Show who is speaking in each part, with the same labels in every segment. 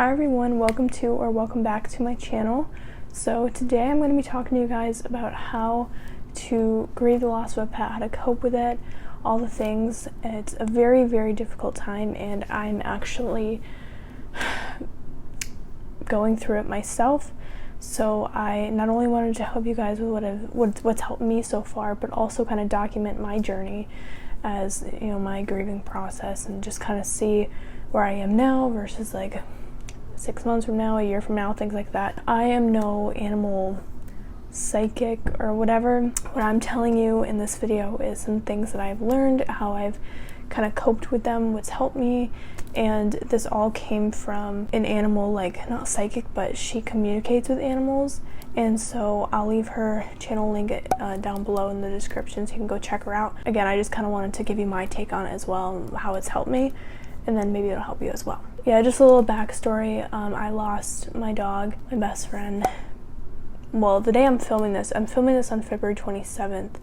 Speaker 1: Hi everyone, welcome back to my channel. So today I'm going to be talking to you guys about how to grieve the loss of a pet, how to cope with it, all the things. It's a very, very difficult time, and I'm actually going through it myself. So I not only wanted to help you guys with what's helped me so far, but also kind of document my journey as, you know, my grieving process, and just kind of see where I am now versus like 6 months from now, a year from now, things like that. I am no animal psychic or whatever. What I'm telling you in this video is some things that I've learned, how I've kind of coped with them, what's helped me, and this all came from an animal, like not psychic, but she communicates with animals, and so I'll leave her channel link down below in the description so you can go check her out. Again, I just kind of wanted to give you my take on it as well, how it's helped me, and then maybe it'll help you as well. Yeah, just a little backstory. I lost my dog, my best friend. Well, the day I'm filming this on February 27th,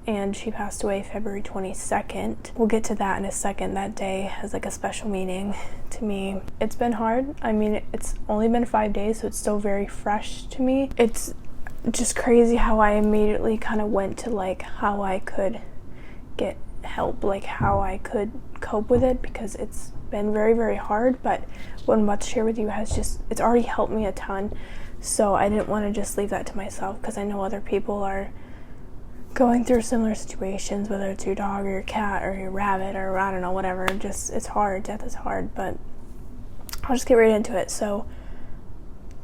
Speaker 1: and she passed away February 22nd. We'll get to that in a second. That day has like a special meaning to me. It's been hard. I mean, it's only been 5 days, so it's still very fresh to me. It's just crazy how I immediately kind of went to like how I could get help, like how I could cope with it, because it's been very, very hard. But what I'm about to share with you it's already helped me a ton. So I didn't want to just leave that to myself, because I know other people are going through similar situations, whether it's your dog or your cat or your rabbit or I don't know, whatever. Just, it's hard. Death is hard. But I'll just get right into it. So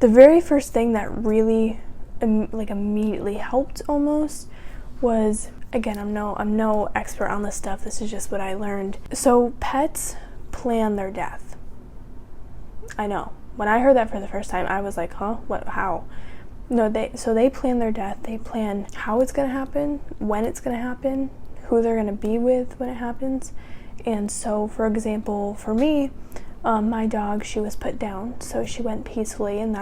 Speaker 1: the very first thing that really like immediately helped almost was, again, I'm no expert on this stuff. This is just what I learned. So pets plan their death. I know. When I heard that for the first time, I was like, huh? What? How? No, they plan their death. They plan how it's going to happen, when it's going to happen, who they're going to be with when it happens. And so, for example, for me, my dog, she was put down, so she went peacefully, and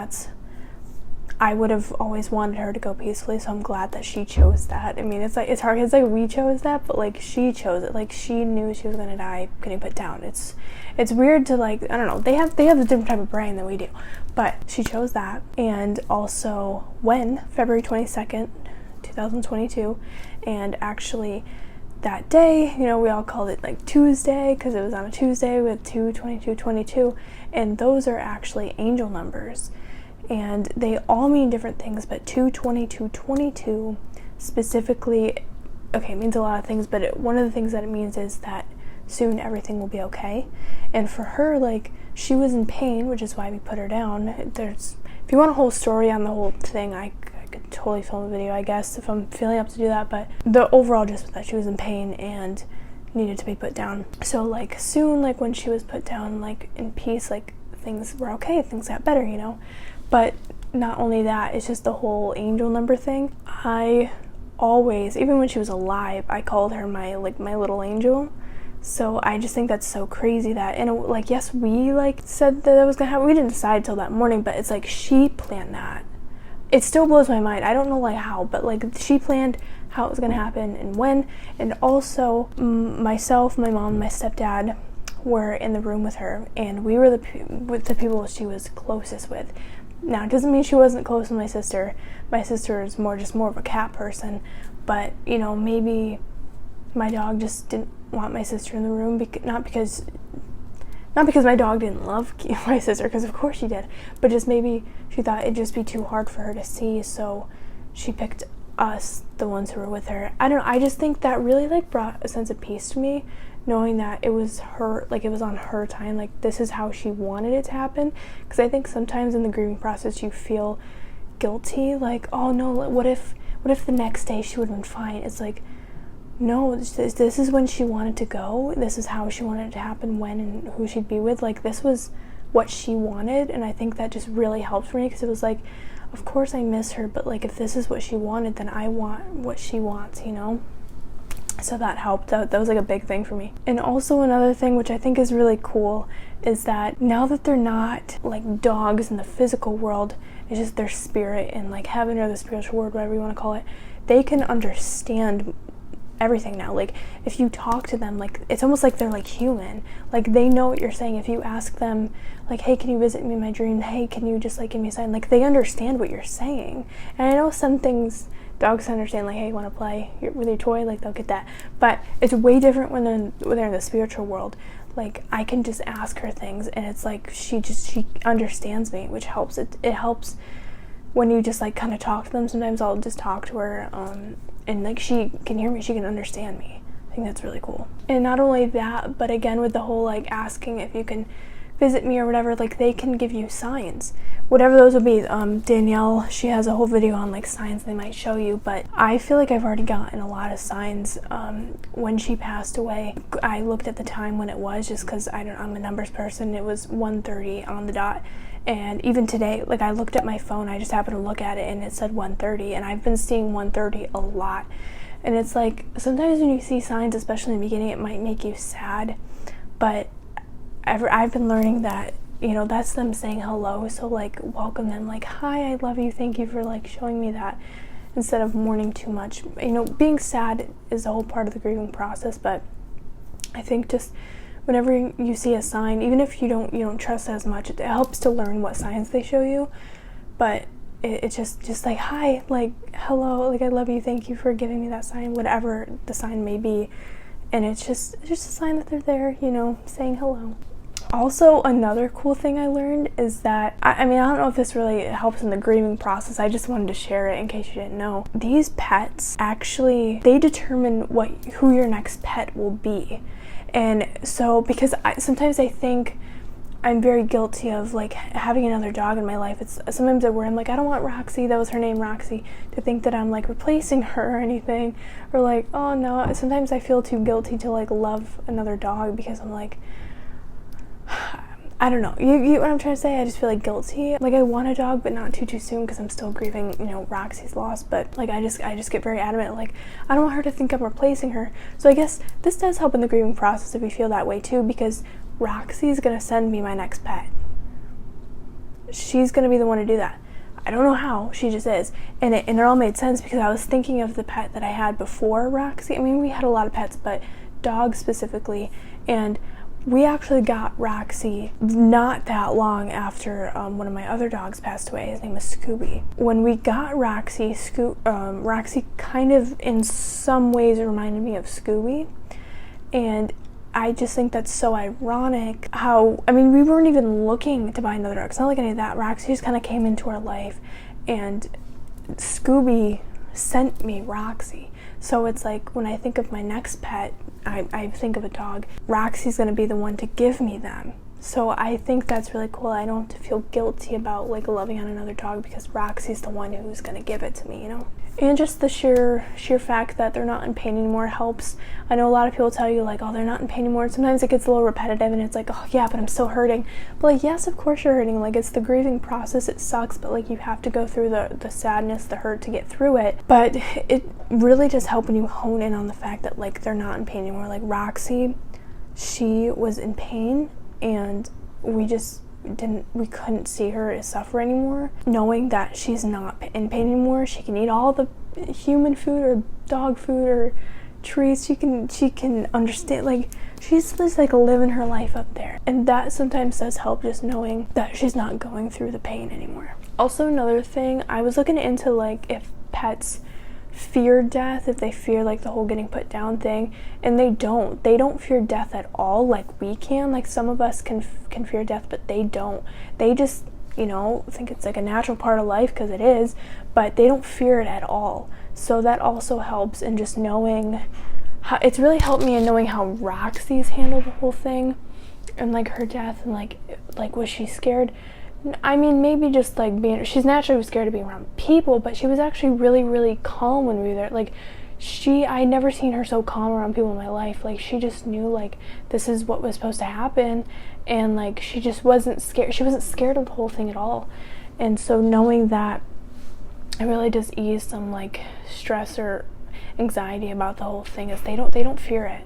Speaker 1: I would have always wanted her to go peacefully, so I'm glad that she chose that. I mean, it's hard, it's like we chose that, but like she chose it. Like she knew she was gonna die getting put down. It's weird to, like, I don't know, they have a different type of brain than we do, but she chose that. And also when February 22nd, 2022, and actually that day, you know, we all called it like Tuesday because it was on a Tuesday with 2/22/22, and those are actually angel numbers. And they all mean different things, but 2/22/22 specifically, okay, it means a lot of things, but one of the things that it means is that soon everything will be okay. And for her, like, she was in pain, which is why we put her down. If you want a whole story on the whole thing, I could totally film a video, I guess, if I'm feeling up to do that, but the overall gist was that she was in pain and needed to be put down. So, like, soon, like, when she was put down, like, in peace, like, things were okay, things got better, you know? But not only that, it's just the whole angel number thing. I always, even when she was alive, I called her my little angel. So I just think that's so crazy that, and like, yes, we like said that was gonna happen. We didn't decide till that morning, but it's like she planned that. It still blows my mind. I don't know like how, but like she planned how it was gonna happen and when. And also myself, my mom, my stepdad were in the room with her, and we were with the people she was closest with. Now, it doesn't mean she wasn't close with my sister. My sister is more of a cat person, but, you know, maybe my dog just didn't want my sister in the room, not because my dog didn't love my sister, because of course she did, but just maybe she thought it'd just be too hard for her to see, so she picked us, the ones who were with her. I don't know, I just think that really like brought a sense of peace to me, knowing that it was her, like it was on her time, like this is how she wanted it to happen. Because I think sometimes in the grieving process you feel guilty, like, oh no, what if the next day she would have been fine. It's like, no, this is when she wanted to go, this is how she wanted it to happen, when and who she'd be with, like this was what she wanted. And I think that just really helped for me, because it was like, of course I miss her, but like if this is what she wanted, then I want what she wants, you know? So that helped. That was like a big thing for me. And also another thing which I think is really cool is that now that they're not like dogs in the physical world, it's just their spirit in like heaven or the spiritual world, whatever you want to call it, they can understand everything now. Like, if you talk to them, like, it's almost like they're like human. Like, they know what you're saying. If you ask them, like, hey, can you visit me in my dream? Hey, can you just, like, give me a sign? Like, they understand what you're saying. And I know some things dogs understand, like, hey, you want to play with your toy? Like, they'll get that. But it's way different when they're in the spiritual world. Like, I can just ask her things, and it's like she understands me, which helps. It helps when you just, like, kind of talk to them. Sometimes I'll just talk to her, and, like, she can hear me, she can understand me. I think that's really cool. And not only that, but again, with the whole, like, asking if you can visit me or whatever, like, they can give you signs, whatever those will be. Danielle, she has a whole video on, like, signs they might show you, but I feel like I've already gotten a lot of signs. When she passed away, I looked at the time when it was, just because I'm a numbers person. It was 1:30 on the dot. And even today, like, I looked at my phone, I just happened to look at it, and it said 1:30, and I've been seeing 1:30 a lot. And it's like, sometimes when you see signs, especially in the beginning, it might make you sad, but I've been learning that, you know, that's them saying hello. So, like, welcome them, like, hi, I love you, thank you for, like, showing me that, instead of mourning too much. You know, being sad is a whole part of the grieving process, but I think just whenever you see a sign, even if you don't trust it as much, it helps to learn what signs they show you. But it's just like, hi, like, hello, like, I love you, thank you for giving me that sign, whatever the sign may be. And it's just a sign that they're there, you know, saying hello. Also, another cool thing I learned is that, I mean, I don't know if this really helps in the grieving process, I just wanted to share it in case you didn't know. These pets, actually, they determine who your next pet will be. And so, because sometimes I think I'm very guilty of, like, having another dog in my life. It's sometimes I worry, I'm like, I don't want Roxie, that was her name, Roxie, to think that I'm, like, replacing her or anything, or, like, oh no. Sometimes I feel too guilty to, like, love another dog, because I'm like, I don't know, you get what I'm trying to say? I just feel like guilty. Like, I want a dog, but not too soon, because I'm still grieving, you know, Roxie's loss. But, like, I just get very adamant, like, I don't want her to think I'm replacing her. So I guess this does help in the grieving process if you feel that way too, because Roxie's gonna send me my next pet. She's gonna be the one to do that. I don't know how, she just is. And it all made sense, because I was thinking of the pet that I had before Roxie. I mean, we had a lot of pets, but dogs specifically. And we actually got Roxie not that long after one of my other dogs passed away. His name was Scooby. When we got Roxie, Roxie kind of in some ways reminded me of Scooby. And I just think that's so ironic how, I mean, we weren't even looking to buy another dog. It's not like any of that. Roxie just kind of came into our life, and Scooby sent me Roxie. So it's like, when I think of my next pet, I think of a dog. Roxie's gonna be the one to give me them. So I think that's really cool. I don't have to feel guilty about, like, loving on another dog, because Roxie's the one who's gonna give it to me, you know? And just the sheer fact that they're not in pain anymore helps. I know a lot of people tell you, like, oh, they're not in pain anymore. And sometimes it gets a little repetitive, and it's like, oh yeah, but I'm still hurting. But, like, yes, of course you're hurting. Like, it's the grieving process. It sucks, but, like, you have to go through the sadness, the hurt to get through it. But it really just helps when you hone in on the fact that, like, they're not in pain anymore. Like, Roxie, she was in pain, and we couldn't see her suffer anymore. Knowing that she's not in pain anymore, she can eat all the human food or dog food or treats. She can understand, like, she's just, like, living her life up there. And that sometimes does help, just knowing that she's not going through the pain anymore. Also, another thing, I was looking into, like, if pets fear death, if they fear, like, the whole getting put down thing, and they don't fear death at all, like we can. Like, some of us can fear death, but they don't. They just, you know, think it's, like, a natural part of life, because it is, but they don't fear it at all. So that also helps in just knowing how, it's really helped me in knowing how Roxie's handled the whole thing, and, like, her death, and, like was she scared? I mean, maybe just, like, she's naturally scared of being around people, but she was actually really, really calm when we were there. Like, I never seen her so calm around people in my life. Like, she just knew, like, this is what was supposed to happen, and, like, she just wasn't scared. She wasn't scared of the whole thing at all. And so knowing that, it really does ease some, like, stress or anxiety about the whole thing, is they don't fear it.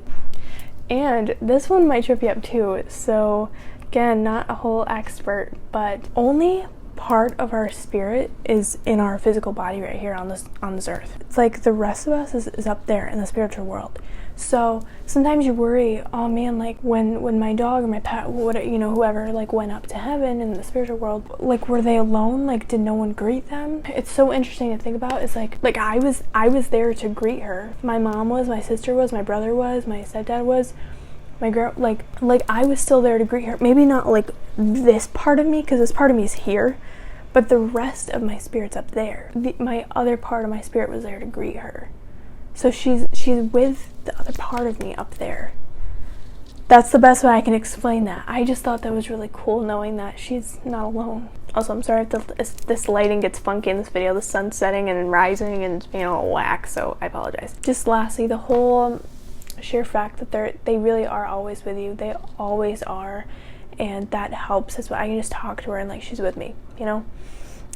Speaker 1: And this one might trip you up too. So again, not a whole expert, but only part of our spirit is in our physical body right here on this earth. It's like the rest of us is up there in the spiritual world. So sometimes you worry, oh man, like when my dog or my pet, whoever like went up to heaven in the spiritual world, like were they alone? Like did no one greet them? It's so interesting to think about. It's like I was there to greet her. My mom was, my sister was, my brother was, my stepdad was, my girl, like I was still there to greet her. Maybe not like this part of me, because this part of me is here, but the rest of my spirit's up there. My other part of my spirit was there to greet her. So she's with the other part of me up there. That's the best way I can explain that. I just thought that was really cool, knowing that she's not alone. Also, I'm sorry if this lighting gets funky in this video. The sun's setting and rising and being all whack, so I apologize. Just lastly, the whole sheer fact that they really are always with you. They always are, and that helps. That's why I can just talk to her and like she's with me, you know.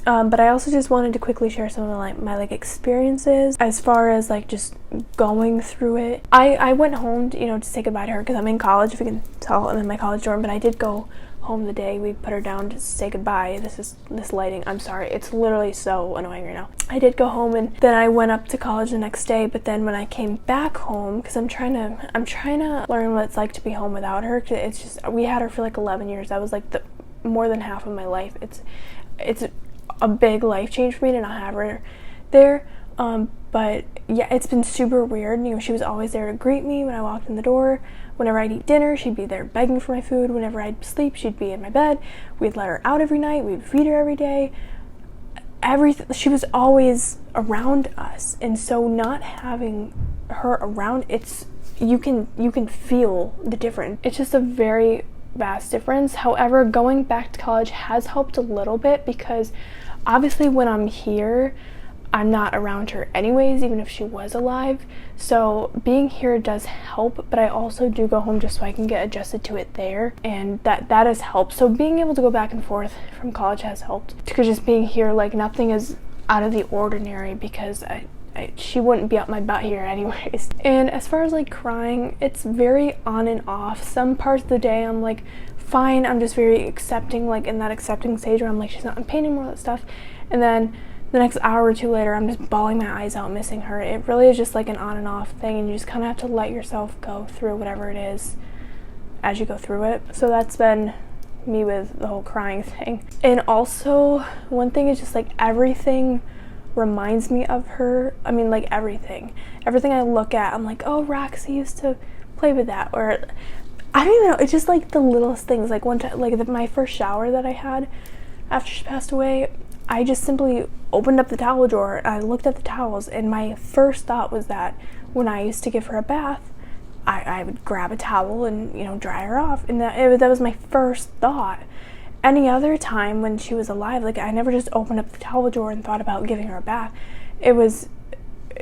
Speaker 1: But I also just wanted to quickly share some of my experiences as far as like just going through it. I went home to say goodbye to her because I'm in college. If you can tell, I'm in my college dorm, but I did go home the day we put her down to say goodbye. This lighting, I'm sorry, it's literally so annoying right now. I did go home, and then I went up to college the next day. But then when I came back home, because I'm trying to learn what it's like to be home without her. It's just, we had her for like 11 years. That was like more than half of my life. It's a big life change for me to not have her there. But yeah, it's been super weird. She was always there to greet me when I walked in the door. Whenever I'd eat dinner, she'd be there begging for my food. Whenever I'd sleep, she'd be in my bed. We'd let her out every night. We'd feed her every day. She was always around us. And so not having her around, you can feel the difference. It's just a very vast difference. However, going back to college has helped a little bit, because obviously when I'm here, I'm not around her anyways, even if she was alive. So being here does help, but I also do go home just so I can get adjusted to it there, and that has helped. So being able to go back and forth from college has helped, because just being here, like nothing is out of the ordinary, because she wouldn't be up my butt here anyways. And as far as like crying, it's very on and off. Some parts of the day I'm like fine, I'm just very accepting, like in that accepting stage where I'm like, she's not in pain anymore, that stuff. And then the next hour or two later, I'm just bawling my eyes out missing her. It really is just like an on and off thing, and you just kind of have to let yourself go through whatever it is as you go through it. So that's been me with the whole crying thing. And also one thing is just like everything reminds me of her. I mean, like everything I look at, I'm like, oh, Roxie used to play with that, or I don't even know, it's just like the littlest things. Like one time, like my first shower that I had after she passed away, I just simply opened up the towel drawer and I looked at the towels, and my first thought was that when I used to give her a bath, I would grab a towel and dry her off, and that was my first thought. Any other time when she was alive, like I never just opened up the towel drawer and thought about giving her a bath. It was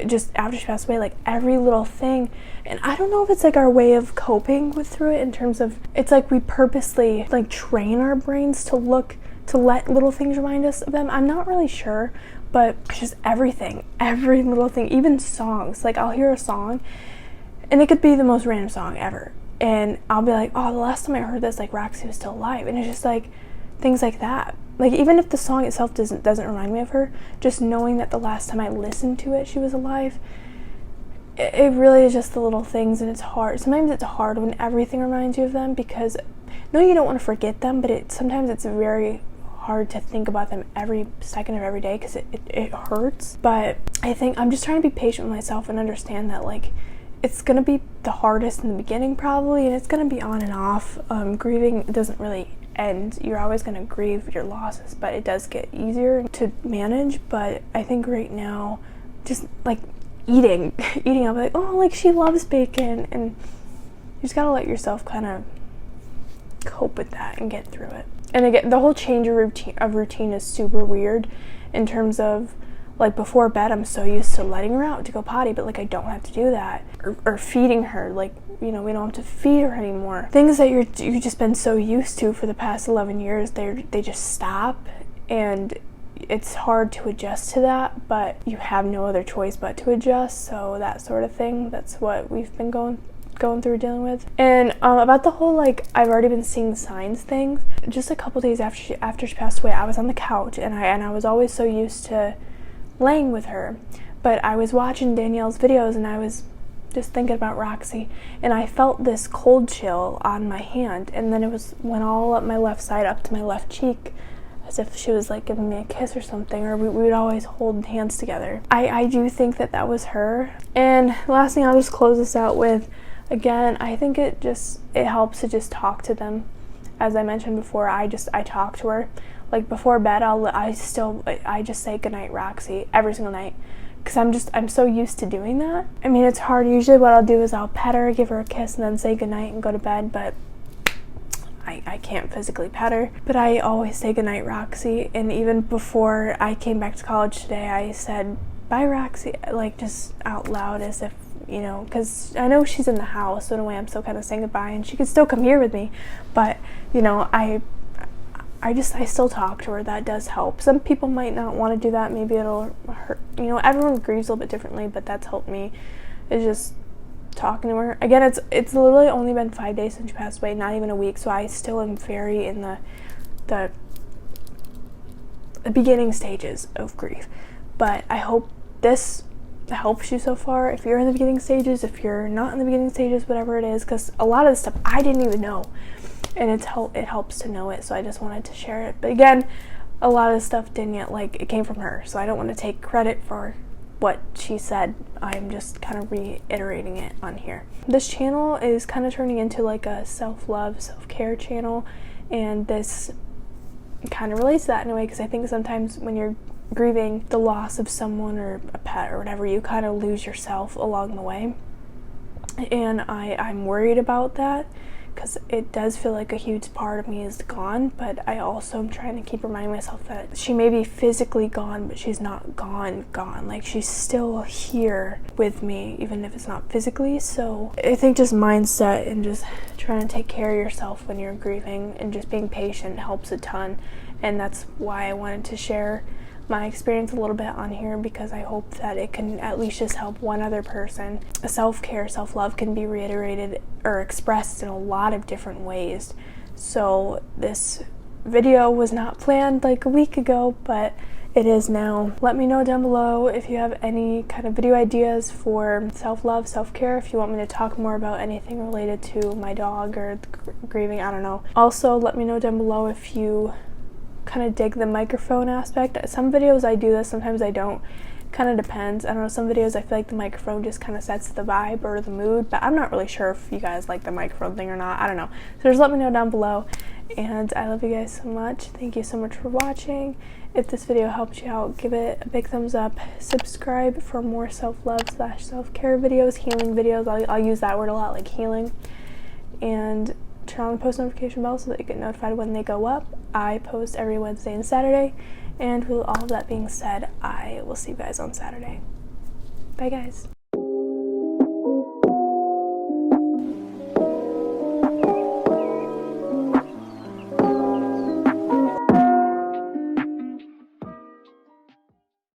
Speaker 1: just after she passed away, like every little thing. And I don't know if it's like our way of coping through it, in terms of it's like we purposely like train our brains to let little things remind us of them. I'm not really sure, but it's just everything, every little thing, even songs. Like I'll hear a song and it could be the most random song ever, and I'll be like, oh, the last time I heard this, like Roxie was still alive. And it's just like things like that. Like even if the song itself doesn't remind me of her, just knowing that the last time I listened to it she was alive, it really is just the little things. And it's hard. Sometimes it's hard when everything reminds you of them, because no, you don't want to forget them, but sometimes it's very hard to think about them every second of every day, because it hurts. But I think I'm just trying to be patient with myself and understand that like it's gonna be the hardest in the beginning probably, and it's gonna be on and off. Grieving doesn't really end. You're always gonna grieve your losses, but it does get easier to manage. But I think right now, just like eating, I'll be like, oh, like she loves bacon, and you just gotta let yourself kind of cope with that and get through it. And again, the whole change of routine is super weird, in terms of like before bed, I'm so used to letting her out to go potty, but like I don't have to do that, or feeding her. Like we don't have to feed her anymore. Things that you've just been so used to for the past 11 years, they just stop, and it's hard to adjust to that, but you have no other choice but to adjust. So that sort of thing, that's what we've been going going through dealing with. And about the whole like I've already been seeing signs things, just a couple days after she passed away, I was on the couch and I was always so used to laying with her, but I was watching Danielle's videos and I was just thinking about Roxie, and I felt this cold chill on my hand, and then it went all up my left side, up to my left cheek, as if she was like giving me a kiss or something, or we would always hold hands together. I do think that was her. And last thing I'll just close this out with, again, I think it helps to just talk to them. As I mentioned before, I talk to her. Like before bed, I just say goodnight Roxie every single night, because I'm so used to doing that. I mean, it's hard. Usually what I'll do is I'll pet her, give her a kiss, and then say goodnight and go to bed, but I can't physically pet her. But I always say goodnight Roxie, and even before I came back to college today, I said bye Roxie, like just out loud, as if, you know, because I know she's in the house, so in a way I'm still kind of saying goodbye, and she could still come here with me, but, you know, I still talk to her. That does help. Some people might not want to do that. Maybe it'll hurt. You know, everyone grieves a little bit differently, but that's helped me, is just talking to her. Again, it's literally only been 5 days since she passed away, not even a week, so I still am very in the beginning stages of grief. But I hope this helps you so far. If you're in the beginning stages, if you're not in the beginning stages, whatever it is, because a lot of the stuff I didn't even know. And it helps to know it, so I just wanted to share it. But again, a lot of the stuff didn't yet, like, it came from her, so I don't want to take credit for what she said. I'm just kind of reiterating it on here. This channel is kind of turning into like a self-love, self-care channel, and this kind of relates to that in a way, because I think sometimes when you're grieving the loss of someone or a pet or whatever, you kind of lose yourself along the way. And I'm worried about that, because it does feel like a huge part of me is gone, but I also am trying to keep reminding myself that she may be physically gone, but she's not gone. Like, she's still here with me, even if it's not physically. So I think just mindset and just trying to take care of yourself when you're grieving and just being patient helps a ton. And that's why I wanted to share my experience a little bit on here, because I hope that it can at least just help one other person. Self-care, self-love can be reiterated or expressed in a lot of different ways. So this video was not planned like a week ago, but it is now. Let me know down below if you have any kind of video ideas for self-love, self-care, if you want me to talk more about anything related to my dog or grieving, I don't know. Also, let me know down below if you kind of dig the microphone aspect. Some videos I do this, sometimes I don't. Kind of depends. I don't know, some videos I feel like the microphone just kind of sets the vibe or the mood, but I'm not really sure if you guys like the microphone thing or not. I don't know. So just let me know down below, and I love you guys so much. Thank you so much for watching. If this video helped you out, give it a big thumbs up. Subscribe for more self-love / self-care videos, healing videos. I'll use that word a lot, like healing. And turn on the post notification bell so that you get notified when they go up. I post every Wednesday and Saturday, and with all of that being said, I will see you guys on Saturday. Bye guys.